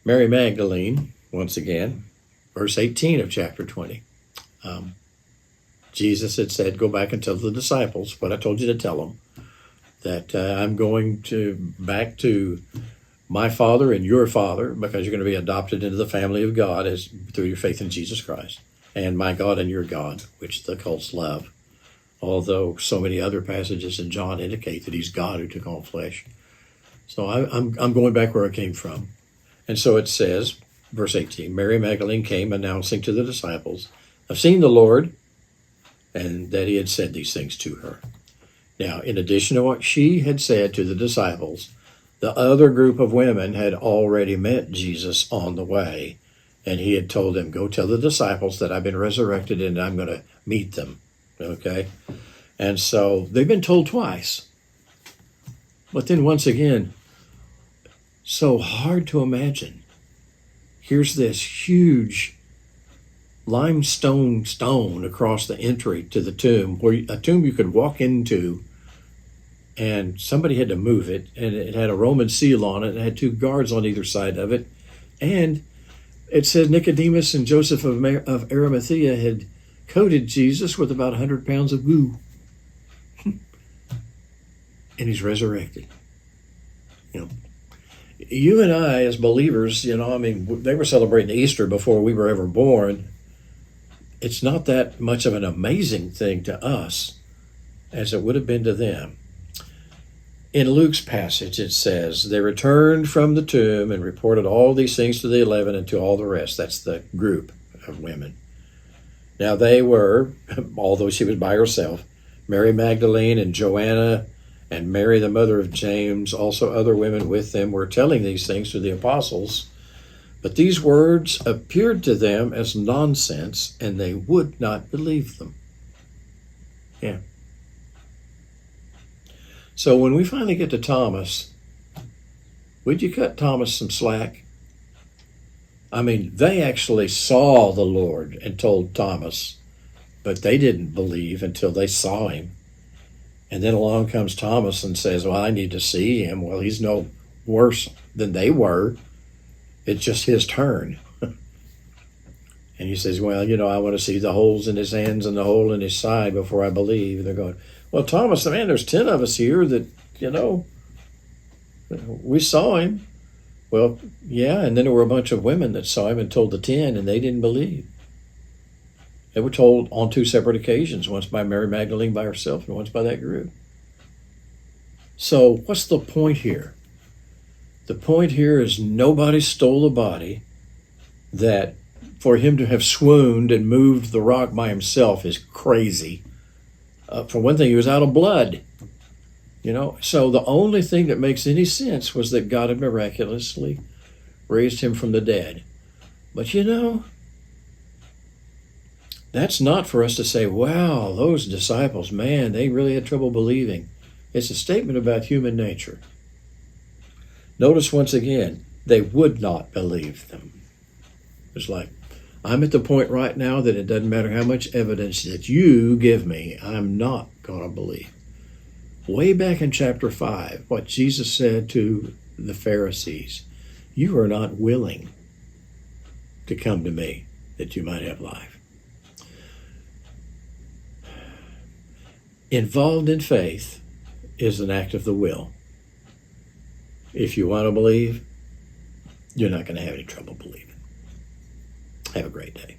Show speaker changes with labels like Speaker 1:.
Speaker 1: Mary Magdalene, once again, verse 18 of chapter 20. Jesus had said, go back and tell the disciples what I told you to tell them, that I'm going back to my Father and your Father, because you're going to be adopted into the family of God through your faith in Jesus Christ, and my God and your God, which the cults love, although so many other passages in John indicate that he's God who took on flesh. So I'm going back where I came from. And so it says, verse 18, Mary Magdalene came announcing to the disciples, I've seen the Lord, and that he had said these things to her. Now, in addition to what she had said to the disciples, the other group of women had already met Jesus on the way, and he had told them, go tell the disciples that I've been resurrected and I'm going to meet them. Okay? And so they've been told twice. But then once again, so hard to imagine. Here's this huge limestone stone across the entry to the tomb, a tomb you could walk into, and somebody had to move it, and it had a Roman seal on it, and it had two guards on either side of it, and it said Nicodemus and Joseph of Arimathea had coated Jesus with about 100 pounds of goo. And he's resurrected. You and I, as believers, they were celebrating Easter before we were ever born. It's not that much of an amazing thing to us as it would have been to them. In Luke's passage, it says, they returned from the tomb and reported all these things to the 11 and to all the rest. That's the group of women. Now they were, although she was by herself, Mary Magdalene and Joanna and Mary, the mother of James, also other women with them, were telling these things to the apostles. But these words appeared to them as nonsense, and they would not believe them. Yeah. So when we finally get to Thomas, would you cut Thomas some slack? They actually saw the Lord and told Thomas, but they didn't believe until they saw him. And then along comes Thomas and says, well, I need to see him. Well, he's no worse than they were. It's just his turn. And he says, well, I want to see the holes in his hands and the hole in his side before I believe. And they're going, well, Thomas, man, there's 10 of us here that, we saw him. Well, yeah, and then there were a bunch of women that saw him and told the 10, and they didn't believe. They were told on 2 separate occasions, once by Mary Magdalene by herself and once by that group. So what's the point here? The point here is nobody stole the body. That for him to have swooned and moved the rock by himself is crazy. For one thing, he was out of blood. So the only thing that makes any sense was that God had miraculously raised him from the dead. But that's not for us to say, wow, those disciples, man, they really had trouble believing. It's a statement about human nature. Notice once again, they would not believe them. It's like, I'm at the point right now that it doesn't matter how much evidence that you give me, I'm not going to believe. Way back in chapter 5, what Jesus said to the Pharisees, you are not willing to come to me that you might have life. Involved in faith is an act of the will. If you want to believe, you're not going to have any trouble believing. Have a great day.